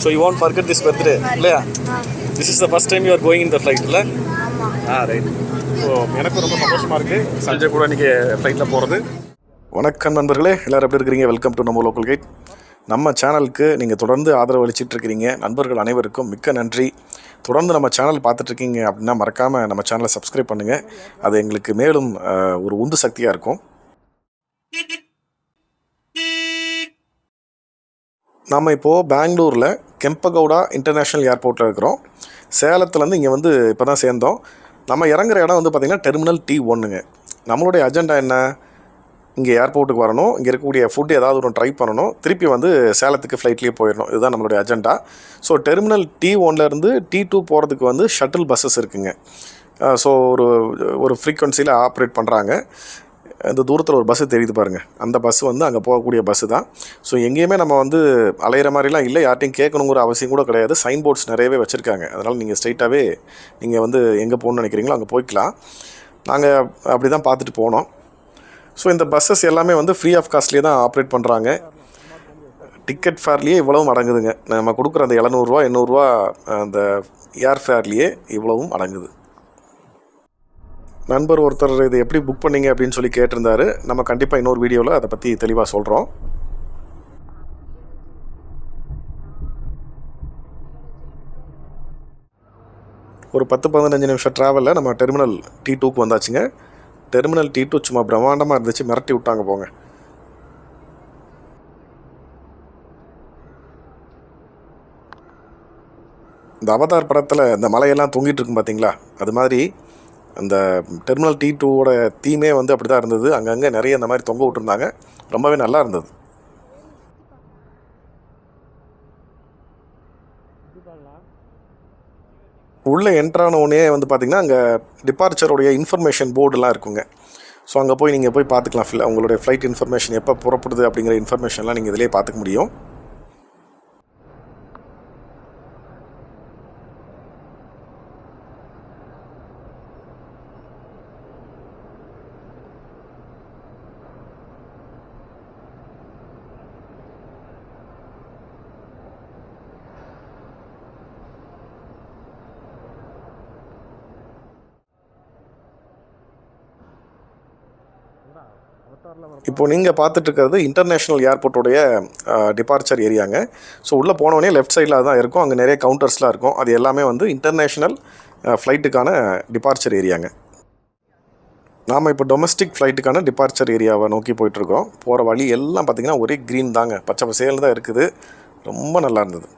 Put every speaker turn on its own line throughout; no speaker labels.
So you won't forget this birthday, இல்லையா? This is the first time you are going in the flight, இல்லை? Right. So எனக்கு ரொம்ப சந்தோஷமாக இருக்குது சஞ்சய் கூட இன்றைக்கி ஃப்ளைட்டில் போகிறது. வணக்கம் நண்பர்களே, எல்லோரும் எப்படி இருக்கிறீங்க? வெல்கம் டு நம்ம லோக்கல் கைட். நம்ம சேனலுக்கு நீங்கள் தொடர்ந்து ஆதரவு அளிச்சிட்ருக்கிறீங்க. நண்பர்கள் அனைவருக்கும் மிக்க நன்றி. தொடர்ந்து நம்ம சேனல் பார்த்துட்ருக்கீங்க அப்படின்னா மறக்காமல் நம்ம சேனலை சப்ஸ்கிரைப் பண்ணுங்கள். அது எங்களுக்கு மேலும் ஒரு உந்து சக்தியாக இருக்கும். நம்ம இப்போது பெங்களூரில் கெம்பகவுடா இன்டர்நேஷ்னல் ஏர்போர்ட்டில் இருக்கிறோம். சேலத்துலேருந்து இங்கே வந்து இப்போ தான் சேர்ந்தோம். நம்ம இறங்குற இடம் வந்து பார்த்திங்கன்னா டெர்மினல் T1ங்க. நம்மளுடைய அஜெண்டா என்ன? இங்கே ஏர்போர்ட்டுக்கு வரணும், இங்கே இருக்கக்கூடிய ஃபுட்டு ஏதாவது ஒன்று ட்ரை பண்ணணும், திருப்பி வந்து சேலத்துக்கு ஃப்ளைட்லேயே போயிடணும். இதுதான் நம்மளுடைய அஜெண்டா. ஸோ டெர்மினல் T1லேருந்து T2 போகிறதுக்கு வந்து ஷட்டில் பஸ்ஸஸ் இருக்குங்க. ஸோ ஒரு ஃப்ரீக்வன்சியில் ஆப்ரேட் பண்ணுறாங்க. இந்த தூரத்தில் ஒரு பஸ்ஸு தெரியுது பாருங்கள், அந்த பஸ்ஸு வந்து அங்கே போகக்கூடிய பஸ்ஸு தான். ஸோ எங்கேயுமே நம்ம வந்து அலையிற மாதிரிலாம் இல்லை, யார்ட்டையும் கேட்கணுங்கிற அவசியம் கூட கிடையாது. சைன் போர்ட்ஸ் நிறையவே வச்சுருக்காங்க. அதனால் நீங்கள் ஸ்ட்ரைட்டாகவே நீங்கள் வந்து எங்கே போகணுன்னு நினைக்கிறீங்களோ அங்கே போய்க்கலாம். நாங்கள் அப்படி தான் பார்த்துட்டு போனோம். ஸோ இந்த பஸ்ஸஸ் எல்லாமே வந்து ஃப்ரீ ஆஃப் காஸ்ட்லேயே தான் ஆப்ரேட் பண்ணுறாங்க. டிக்கெட் ஃபேர்லேயே இவ்வளவும் அடங்குதுங்க. நம்ம கொடுக்குற அந்த 700 800 அந்த ஏர் ஃபேர்லேயே இவ்வளவும் அடங்குது. நண்பர் ஒருத்தர் இதை எப்படி புக் பண்ணிங்க அப்படின்னு சொல்லி கேட்டிருந்தாரு. நம்ம கண்டிப்பாக இன்னொரு வீடியோவில் அதை பற்றி தெளிவாக சொல்கிறோம். ஒரு 10-15 நிமிஷம் ட்ராவலில் நம்ம டெர்மினல் T2க்கு வந்தாச்சுங்க. டெர்மினல் T2 சும்மா பிரம்மாண்டமாக இருந்துச்சு, மிரட்டி விட்டாங்க போங்க. இந்த அவதார் படத்தில் இந்த மலையெல்லாம் தொங்கிட்டு இருக்கும் பார்த்தீங்களா, அது மாதிரி அந்த டெர்மினல் T2வோட தீமே வந்து அப்படி தான் இருந்தது. அங்கங்கே நிறைய இந்த மாதிரி தொங்க விட்டுருந்தாங்க. ரொம்பவே நல்லா இருந்தது. உள்ளே என்ட்ரான உடனே வந்து பார்த்திங்கன்னா அங்கே டிபார்ச்சருடைய இன்ஃபர்மேஷன் போர்டுலாம் இருக்குங்க. ஸோ அங்கே போய் நீங்கள் போய் பார்த்துக்கலாம். உங்களுடைய ஃப்ளைட் இன்ஃபர்மேஷன் எப்போ புறப்படுது அப்படிங்கிற இன்ஃபர்மேஷன்லாம் நீங்கள் இதிலே பார்த்துக்க முடியும். இப்போ நீங்கள் பார்த்துட்ருக்கிறது இன்டர்நேஷ்னல் ஏர்போர்ட்டோடைய டிபார்ச்சர் ஏரியாங்க. ஸோ உள்ளே போனோடனே லெஃப்ட் சைடில் தான் இருக்கும். அங்கே நிறைய கவுண்டர்ஸ்லாம் இருக்கும். அது எல்லாமே வந்து இன்டர்நேஷ்னல் ஃப்ளைட்டுக்கான டிபார்ச்சர் ஏரியாங்க. நாம் இப்போ டொமஸ்டிக் ஃப்ளைட்டுக்கான டிபார்ச்சர் ஏரியாவை நோக்கி போயிட்டுருக்கோம். போகிற வழி எல்லாம் பார்த்திங்கன்னா ஒரே க்ரீன் தாங்க, பச்சை பசேல்னு தான் இருக்குது. ரொம்ப நல்லா இருந்தது.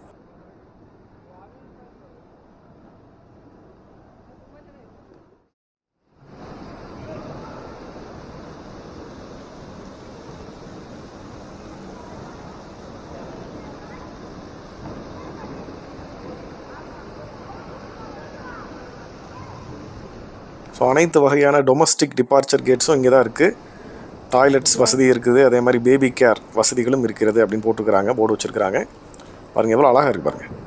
ஸோ அனைத்து வகையான டொமஸ்டிக் டிபார்ச்சர் கேட்ஸும் இங்கே தான் இருக்குது. டாய்லெட்ஸ் வசதி இருக்குது, அதே மாதிரி பேபி கேர் வசதிகளும் இருக்கிறது அப்படின்னு போட்டுருக்குறாங்க, போர்டு வச்சுருக்குறாங்க. பாருங்கள் எவ்வளோ அழகாக இருக்குது பாருங்கள்.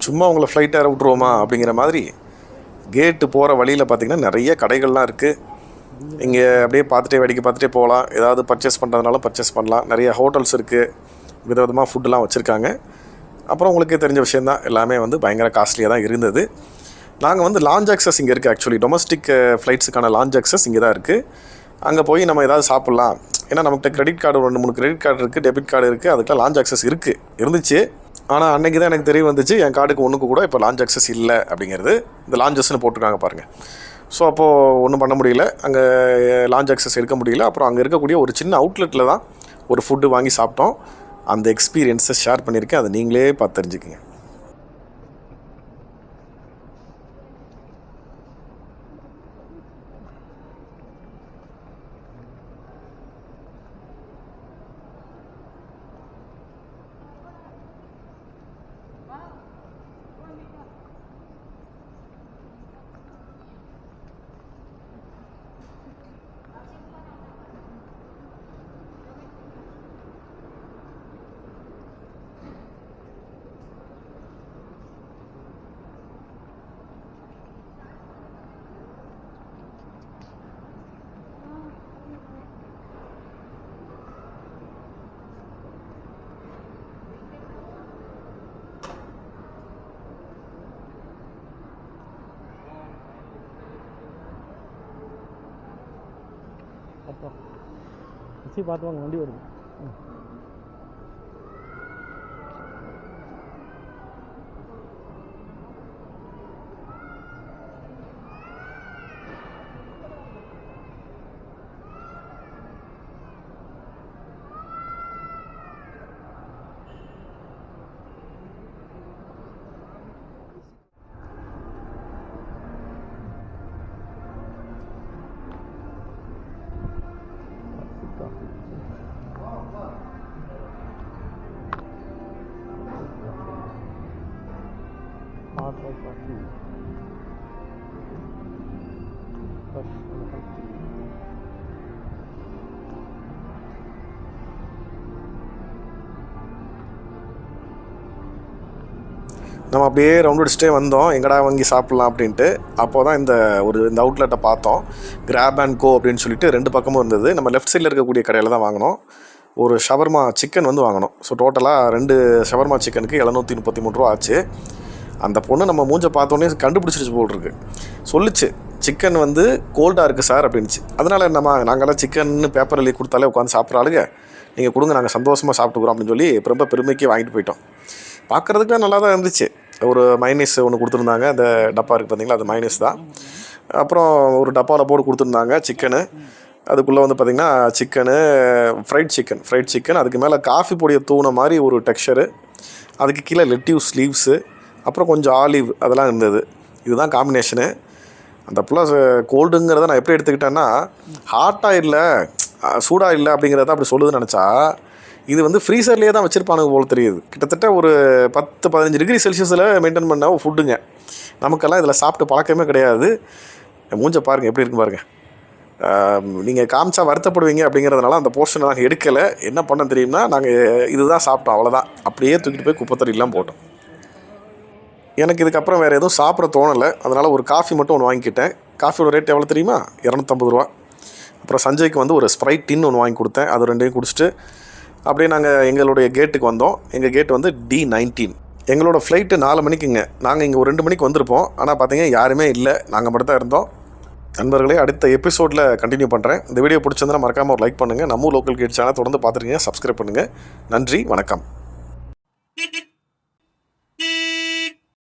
சும்மா உங்களை ஃப்ளைட் ஏற விட்ருவோமா அப்படிங்கிற மாதிரி கேட்டு போகிற வழியில் பார்த்திங்கன்னா நிறைய கடைகள்லாம் இருக்குது. இங்கே அப்படியே பார்த்துட்டே வேடிக்கை பார்த்துட்டே போகலாம். ஏதாவது பர்ச்சேஸ் பண்ணுறதுனாலும் பர்ச்சேஸ் பண்ணலாம். நிறைய ஹோட்டல்ஸ் இருக்குது, விதவிதமாக ஃபுட்டுலாம் வச்சுருக்காங்க. அப்புறம் உங்களுக்கே தெரிஞ்ச விஷயந்தான், எல்லாமே வந்து பயங்கர காஸ்ட்லியாக தான் இருந்தது. நாங்கள் வந்து லான்ச் ஆக்சஸ் இங்கே இருக்குது. ஆக்சுவலி டொமஸ்டிக் ஃப்ளைட்ஸுக்கான லான்ச் ஆக்சஸ் இங்கே தான் இருக்குது. அங்கே போய் நம்ம ஏதாவது சாப்பிட்லாம். ஏன்னா நம்மகிட்ட கிரெடிட் கார்டு 2-3 கிரெடிட் கார்டு இருக்குது, டெபிட் கார்டு இருக்குது. அதுக்கெலாம் லான்ச் ஆக்சஸ் இருந்துச்சு. ஆனால் அன்றைக்கி தான் எனக்கு தெரிய வந்துச்சு, என் கார்டுக்கு ஒன்றுக்கு கூட இப்போ லான்ச் அக்சஸ் இல்லை அப்படிங்கிறது. இந்த லான்ச்சஸ்ன்னு போட்டிருக்காங்க பாருங்கள். ஸோ அப்போது ஒன்றும் பண்ண முடியல, அங்கே லான்ச் அக்சஸ் எடுக்க முடியல. அப்புறம் அங்கே இருக்கக்கூடிய ஒரு சின்ன அவுட்லெட்டில் தான் ஒரு ஃபுட்டு வாங்கி சாப்பிட்டோம். அந்த எக்ஸ்பீரியன்ஸை ஷேர் பண்ணியிருக்கேன், அதை நீங்களே பார்த்து தெரிஞ்சுக்கங்க.
அப்பா பார்த்து வாங்க, வண்டி வருது. Hot white coffee. Fresh and healthy.
நம்ம அப்படியே ரவுண்ட் அடிச்சுட்டே வந்தோம், எங்கடா வாங்கி சாப்பிட்லாம் அப்படின்ட்டு. அப்போ தான் இந்த அவுட்லெட்டை பார்த்தோம். கிராப் அண்ட் கோ அப்படின்னு சொல்லிட்டு 2 பக்கமும் இருந்தது. நம்ம லெஃப்ட் சைடில் இருக்கக்கூடிய கடையில் தான் வாங்கினோம். ஒரு ஷவர்மா சிக்கன் வந்து வாங்கினோம். ஸோ டோட்டலாக 2 ஷவர்மா சிக்கனுக்கு 733 ரூபா ஆச்சு. அந்த பொண்ணு நம்ம மூஞ்சை பார்த்தோன்னே கண்டுபிடிச்சிருச்சு போல் இருக்கு. சொல்லிச்சு சிக்கன் வந்து கோல்டாக இருக்குது சார் அப்படின்ச்சு. அதனால் நாங்கள்லாம் சிக்கன்னு பேப்பர் எழுதி கொடுத்தாலே உட்காந்து சாப்பிட்றாளுங்க, நீங்கள் கொடுங்க, நாங்கள் சந்தோஷமாக சாப்பிட்டுக்குறோம் அப்படின்னு சொல்லி ரொம்ப பெருமைக்கு வாங்கிட்டு போயிட்டோம். பார்க்குறதுக்கு நல்லா தான் இருந்துச்சு. ஒரு மைனஸ் ஒன்று கொடுத்துருந்தாங்க, அந்த டப்பா இருக்குது பார்த்தீங்களா, அது மைனஸ் தான். அப்புறம் ஒரு டப்பாவில் போட்டு கொடுத்துருந்தாங்க சிக்கனு. அதுக்குள்ளே வந்து பார்த்திங்கன்னா சிக்கனு, ஃப்ரைட் சிக்கன், அதுக்கு மேலே காஃபி பொடியை தூண மாதிரி ஒரு டெக்ஸ்சரு, அதுக்கு கீழே லெட்யூஸ் லீவ்ஸு, அப்புறம் கொஞ்சம் ஆலிவ், அதெல்லாம் இருந்தது. இதுதான் காம்பினேஷனு. அந்த ப்ளஸ் கோல்டுங்கிறத நான் எப்படி எடுத்துக்கிட்டேன்னா, ஹாட்டாக இல்லை சூடாக இல்லை அப்படிங்கிறத அப்படி சொல்லுதுன்னு நினச்சா, இது வந்து ஃப்ரீசர்லேயே தான் வச்சுருப்பானுங்க போல் தெரியுது. கிட்டத்தட்ட ஒரு 10-15 டிகிரி செல்சியஸில் மெயின்டைன் பண்ண ஃபுட்டுங்க. நமக்கெல்லாம் இதில் சாப்பிட்டு பழக்கமே கிடையாது. மூஞ்ச பாருங்கள் எப்படி இருக்கு பாருங்கள். நீங்கள் காமிச்சா வருத்தப்படுவீங்க அப்படிங்கிறதுனால அந்த போர்ஷனை நாங்கள் எடுக்கலை. என்ன பண்ண தெரியும்னா, நாங்கள் இதுதான் சாப்பிட்டோம், அவ்வளோதான். அப்படியே தூக்கிட்டு போய் குப்பைத்தறிலாம் போட்டோம். எனக்கு இதுக்கப்புறம் வேறு எதுவும் சாப்பிட தோணலை. அதனால் ஒரு காஃபி மட்டும் ஒன்று வாங்கிக்கிட்டேன். காஃபியோட ரேட் எவ்வளோ தெரியுமா? 250 ரூபா. அப்புறம் சஞ்சய்க்கு வந்து ஒரு ஸ்ப்ரைட் டின் ஒன்று வாங்கி கொடுத்தேன். அது 2ஐயும் குடிச்சிட்டு அப்படியே நாங்கள் எங்களுடைய கேட்டுக்கு வந்தோம். எங்கள் கேட் வந்து D19. எங்களோட ஃப்ளைட்டு 4 மணிக்குங்க. நாங்கள் இங்கே ஒரு 2 மணிக்கு வந்திருப்போம். ஆனால் பார்த்தீங்க யாருமே இல்லை, நாங்கள் மட்டும் தான் இருந்தோம். நண்பர்களே, அடுத்த எபிசோடில் கண்டினியூ பண்ணுறேன். இந்த வீடியோ பிடிச்சிருந்தா மறக்காமல் ஒரு லைக் பண்ணுங்கள். நம்ம லோக்கல் கேட் சேனல் தொடர்ந்து பார்த்துருக்கீங்க, சப்ஸ்கிரைப் பண்ணுங்கள். நன்றி, வணக்கம்.